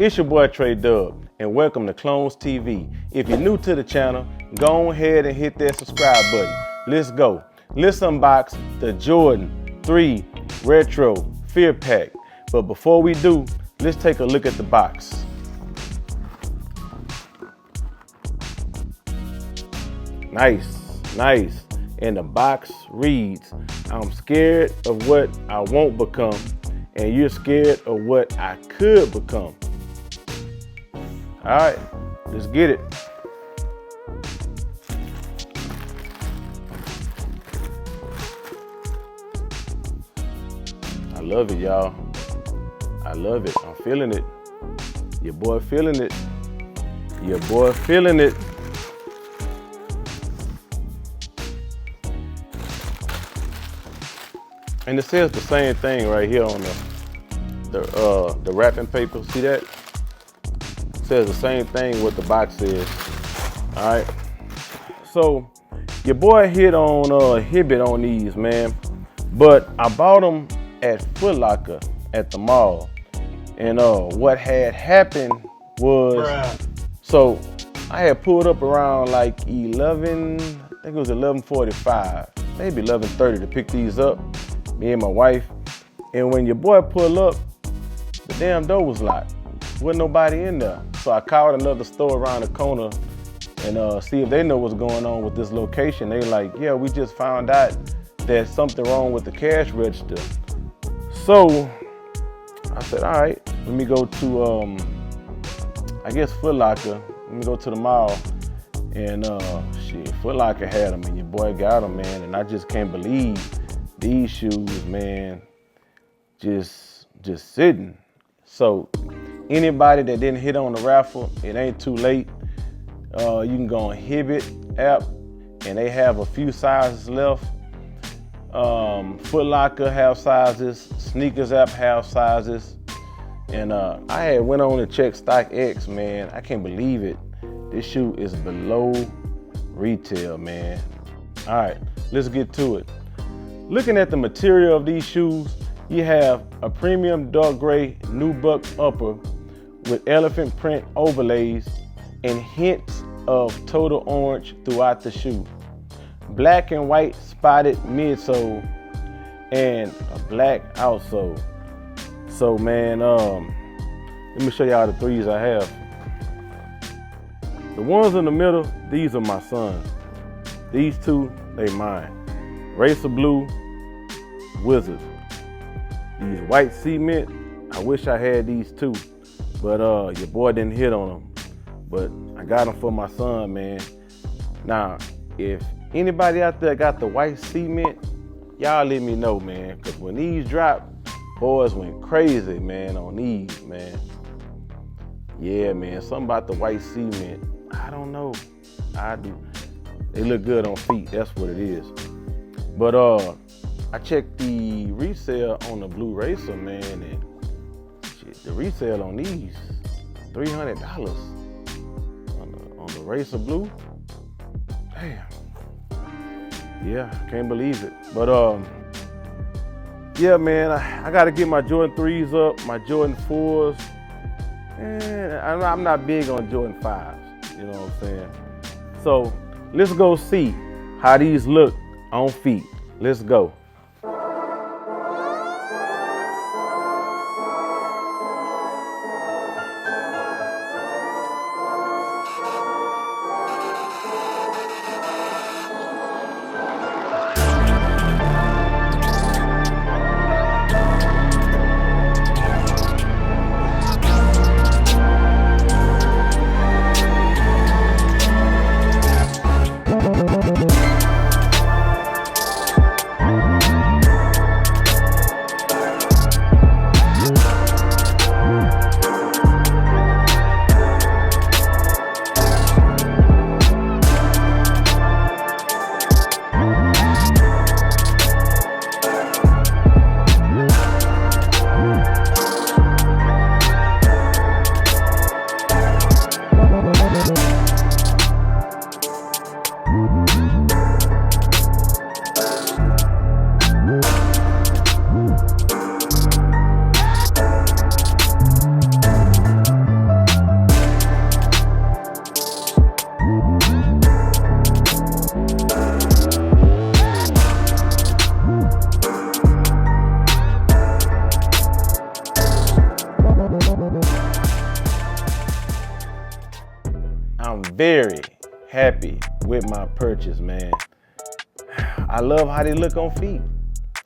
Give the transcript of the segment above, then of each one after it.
It's your boy Trey Dub, and welcome to Clones TV. If you're new to the channel, go ahead and hit that subscribe button. Let's go. Let's unbox the Jordan 3 Retro Fear Pack. But before we do, let's take a look at the box. Nice. And the box reads, I'm scared of what I won't become, and you're scared of what I could become. All right, let's get it. I love it, y'all. I love it. I'm feeling it. Your boy feeling it. Your boy feeling it. And it says the same thing right here on the wrapping paper. See that? It says the same thing what the box says. All right. So your boy hit on Hibbett on these, man. But I bought them at Foot Locker at the mall. And what had happened was, so I had pulled up around like 11, I think it was 11:45, maybe 11:30 to pick these up, me and my wife. And when your boy pulled up, the damn door was locked. Wasn't nobody in there. So I called another store around the corner and see if they know what's going on with this location. They like, yeah, we just found out there's something wrong with the cash register. So I said, all right, let me go to, I guess Foot Locker. Let me go to the mall. And Foot Locker had them and your boy got them, man. And I just can't believe these shoes, man, just sitting. So anybody that didn't hit on the raffle, it ain't too late. You can go on Hibbett app and they have a few sizes left. Foot Locker have sizes, Sneakers app have sizes. And I had went on to check StockX, man. I can't believe it. This shoe is below retail, man. All right, let's get to it. Looking at the material of these shoes, you have a premium dark gray nubuck upper with elephant print overlays and hints of total orange throughout the shoe. Black and white spotted midsole and a black outsole. So man, let me show y'all the threes I have. The ones in the middle, these are my sons. These two, they mine. Racer Blue Wizards. These white cement, I wish I had these too, but your boy didn't hit on them. But I got them for my son, man. Now, if anybody out there got the white cement, y'all let me know, man, because when these dropped, boys went crazy, man, on these, man. Yeah, man, something about the white cement. I don't know. I do. They look good on feet, that's what it is. But I checked the resale on the Blue Racer, man, and shit, the resale on these, $300 on the Racer Blue. Damn. Yeah, can't believe it. But yeah, man, I gotta get my Jordan 3s up, my Jordan 4s. And I'm not big on Jordan 5s, you know what I'm saying? So let's go see how these look on feet. Let's go. I'm very happy with my purchase, man. I love how they look on feet.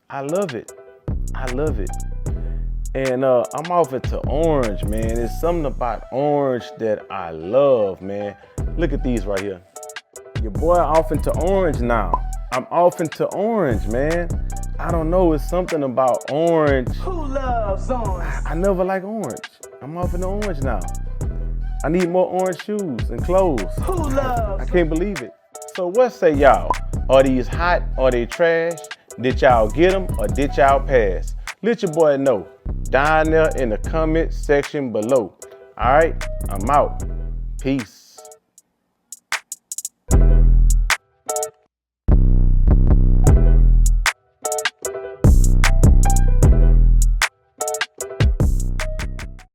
I love it. I love it. And I'm off into orange, man. There's something about orange that I love, man. Look at these right here. Your boy off into orange now. I'm off into orange, man. I don't know, it's something about orange. Who loves orange? I never like orange. I'm off into orange now. I need more orange shoes and clothes. Who loves? I can't believe it. So what say y'all? Are these hot? Are they trash? Did y'all get them or did y'all pass? Let your boy know down there in the comment section below. All right, I'm out. Peace.